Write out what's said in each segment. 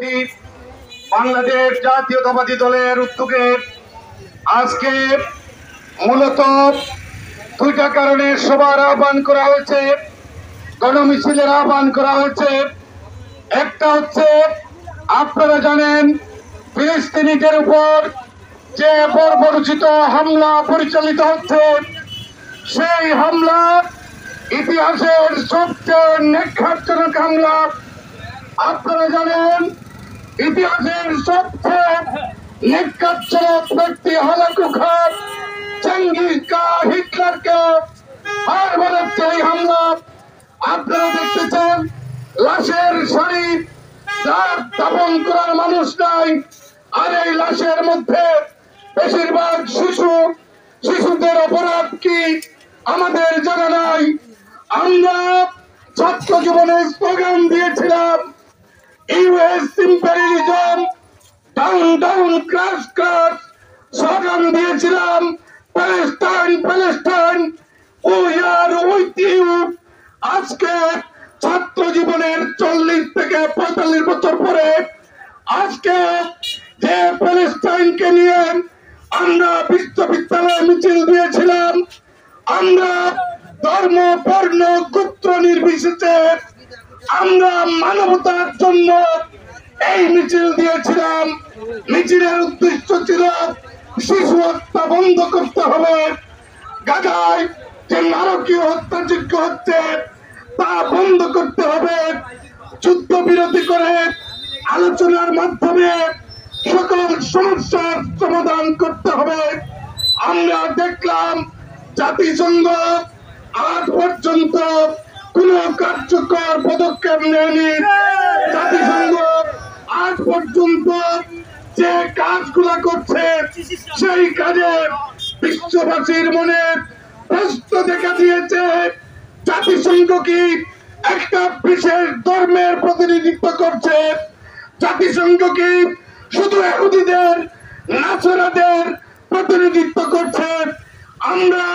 সভাপতি বাংলাদেশ জাতীয়তাবাদী দলের উদ্যোগে আজকে মূলত দুইটা কারণে সভার আহ্বান করা হয়েছে, গণমিছিলের আহ্বান করা হয়েছে। একটা হচ্ছে, আপনারা জানেন ফিলিস্তিনিদের উপর যে বর্বরোচিত হামলা পরিচালিত হচ্ছে, সেই হামলা ইতিহাসের সবচেয়ে নির্ঘাতজনক হামলা। আপনারা জানেন ইতিহাসের সবচেয়ে নির্ঘাতজনক ব্যক্তি হালাকু খান চেঙ্গিস খান হিটলারকে হার মানাচ্ছে এই হামলা। আপনারা দেখতেছেন লাশের শরীর, রাত দাপন করার মানুষ নাই, আর এই লাশের মধ্যে বেশিরভাগ শিশুদের অপরাধ কি আমাদের জানা নাই। আমরা ছাত্র জীবনে স্লোগান দিয়েছিলাম, US imperialism down down crush crush, slogan দিয়েছিলাম Palestine Palestine, we are with you. আজকে ছাত্র জীবনের 40 থেকে 45 বছর পরে আজকে যে প্যালেস্টাইনকে নিয়ে আমরা বিশ্ববিদ্যালয়ে মিছিল দিয়েছিলাম, আমরা ধর্ম বর্ণ গোত্র নির্বিশেষে আমরা মানবতার জন্য এই মিছিল দিয়েছিলাম। মিছিলের উদ্দেশ্য ছিল শিশু হত্যা বন্ধ করতে হবে, গাজায় যে নারকীয় হত্যাযজ্ঞ হচ্ছে তা বন্ধ করতে হবে, যুদ্ধবিরতি করে আলোচনার মাধ্যমে সকল সমস্যার সমাধান করতে হবে। আমরা দেখলাম জাতিসংঘ আজ পর্যন্ত কোন কার্যকর পদক্ষেপ নেয়নি। জাতিসংঘ আজ পর্যন্ত যে কাজগুলা করছে সেই কাজে বিশ্ববাসীর মনে প্রশ্ন দেখা দিয়েছে, জাতিসংঘ কি একটা বিশেষ ধর্মের প্রতিনিধিত্ব করছে? জাতিসংঘ কি শুধু ইহুদিদের নাসারাদের প্রতিনিধিত্ব করছে? আমরা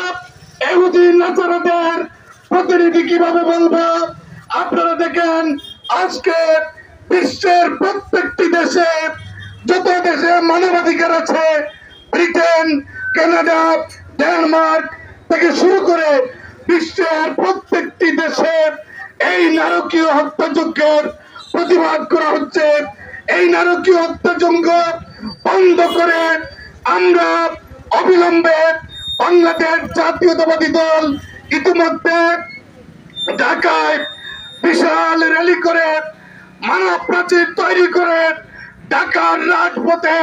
ইহুদি নাসারাদের প্রতিনিধি কিভাবে বলবো? আপনারা দেখেন আজকে বিশ্বের প্রত্যেকটি দেশে, যত দেশে মানবাধিকার আছে, ব্রিটেন, কানাডা, ডেনমার্ক থেকে শুরু করে বিশ্বের প্রত্যেকটি দেশে এই নারকীয় হত্যাযজ্ঞের প্রতিবাদ করা হচ্ছে। এই নারকীয় হত্যাযজ্ঞ বন্ধ করে আমরা অবিলম্বে বাংলাদেশ জাতীয়তাবাদী দল ইতিমধ্যে ঢাকায় বিশাল র্যালি করে মানব প্রাচীর তৈরি করে ঢাকার রাজপথে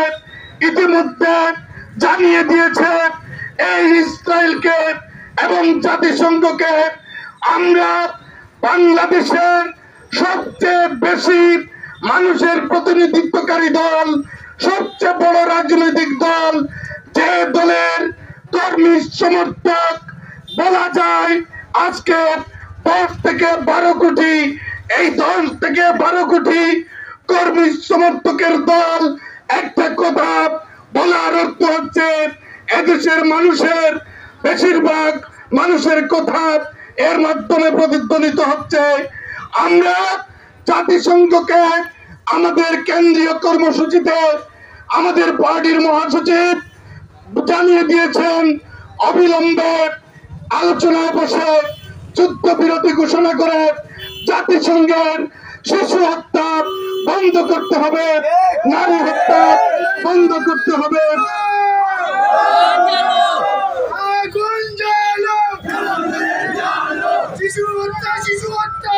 ইতিমধ্যে জানিয়ে দিয়েছে এই ইসরায়েলকে এবং জাতিসংঘকে আমরা বাংলাদেশের সবচেয়ে বেশি মানুষের প্রতিনিধিত্বকারী দল, সবচেয়ে বড় রাজনৈতিক দল, যে দলের কর্মী সমর্থক বলা যায় আজকে 10 থেকে 12 কোটি, এই 10 থেকে 12 কোটি কর্মী সমর্থকের দল। একটা কথা বলার অর্থ হচ্ছে এদেশের মানুষের বেশিরভাগ মানুষের কথা এর মাধ্যমে প্রতিধ্বনিত হচ্ছে। আমরা জাতিসংঘকে আমাদের কেন্দ্রীয় কর্মসূচিতে আমাদের পার্টির মহাসচিব জানিয়ে দিয়েছেন অবিলম্বে আলোচনায় বসে যুদ্ধবিরতি ঘোষণা করে জাতিসংঘের শিশু হত্যা বন্ধ করতে হবে, নারী হত্যা বন্ধ করতে হবে। শিশু হত্যা